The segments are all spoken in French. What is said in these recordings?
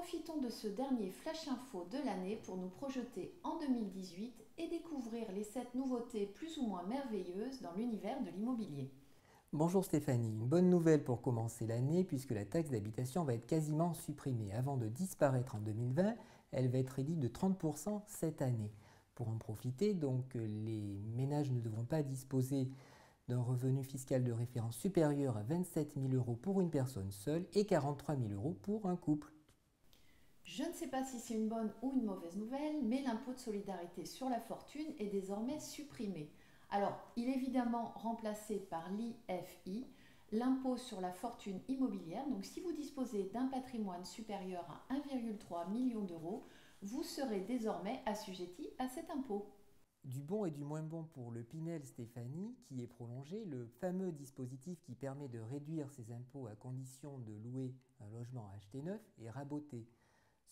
Profitons de ce dernier flash info de l'année pour nous projeter en 2018 et découvrir les 7 nouveautés plus ou moins merveilleuses dans l'univers de l'immobilier. Bonjour Stéphanie, une bonne nouvelle pour commencer l'année puisque la taxe d'habitation va être quasiment supprimée. Avant de disparaître en 2020, elle va être réduite de 30% cette année. Pour en profiter, donc, les ménages ne devront pas disposer d'un revenu fiscal de référence supérieur à 27 000 € pour une personne seule et 43 000 € pour un couple. Je ne sais pas si c'est une bonne ou une mauvaise nouvelle, mais l'impôt de solidarité sur la fortune est désormais supprimé. Alors, il est évidemment remplacé par l'IFI, l'impôt sur la fortune immobilière. Donc, si vous disposez d'un patrimoine supérieur à 1,3 million d'euros, vous serez désormais assujetti à cet impôt. Du bon et du moins bon pour le Pinel Stéphanie, qui est prolongé, le fameux dispositif qui permet de réduire ses impôts à condition de louer un logement acheté neuf est raboté.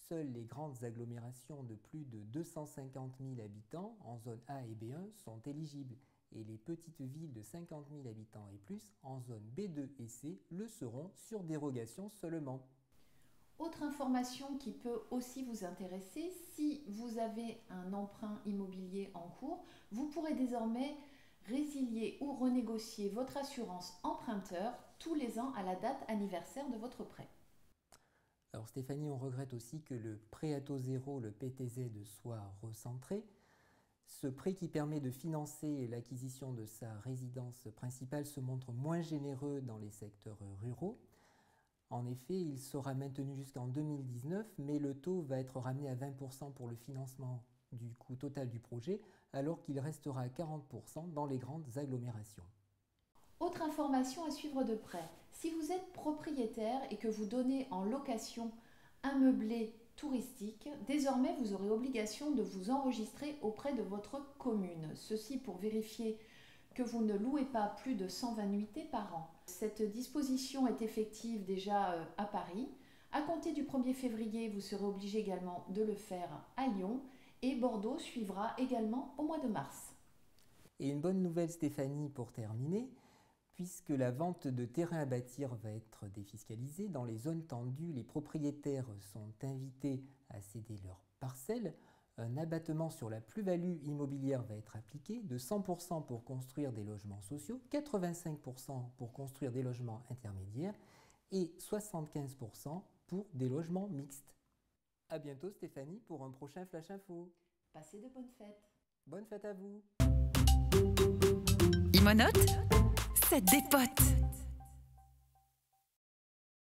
Seules les grandes agglomérations de plus de 250 000 habitants en zone A et B1 sont éligibles et les petites villes de 50 000 habitants et plus en zone B2 et C le seront sur dérogation seulement. Autre information qui peut aussi vous intéresser, si vous avez un emprunt immobilier en cours, vous pourrez désormais résilier ou renégocier votre assurance emprunteur tous les ans à la date anniversaire de votre prêt. Alors Stéphanie, on regrette aussi que le prêt à taux zéro, le PTZ, soit recentré. Ce prêt qui permet de financer l'acquisition de sa résidence principale se montre moins généreux dans les secteurs ruraux. En effet, il sera maintenu jusqu'en 2019, mais le taux va être ramené à 20% pour le financement du coût total du projet, alors qu'il restera à 40% dans les grandes agglomérations. Autre information à suivre de près, si vous êtes propriétaire et que vous donnez en location un meublé touristique, désormais vous aurez obligation de vous enregistrer auprès de votre commune. Ceci pour vérifier que vous ne louez pas plus de 120 nuitées par an. Cette disposition est effective déjà à Paris. À compter du 1er février, vous serez obligé également de le faire à Lyon et Bordeaux suivra également au mois de mars. Et une bonne nouvelle Stéphanie pour terminer, puisque la vente de terrains à bâtir va être défiscalisée, dans les zones tendues, les propriétaires sont invités à céder leurs parcelles. Un abattement sur la plus-value immobilière va être appliqué de 100% pour construire des logements sociaux, 85% pour construire des logements intermédiaires et 75% pour des logements mixtes. A bientôt Stéphanie pour un prochain Flash Info. Passez de bonnes fêtes. Bonne fête à vous. Imonote, ça dépote.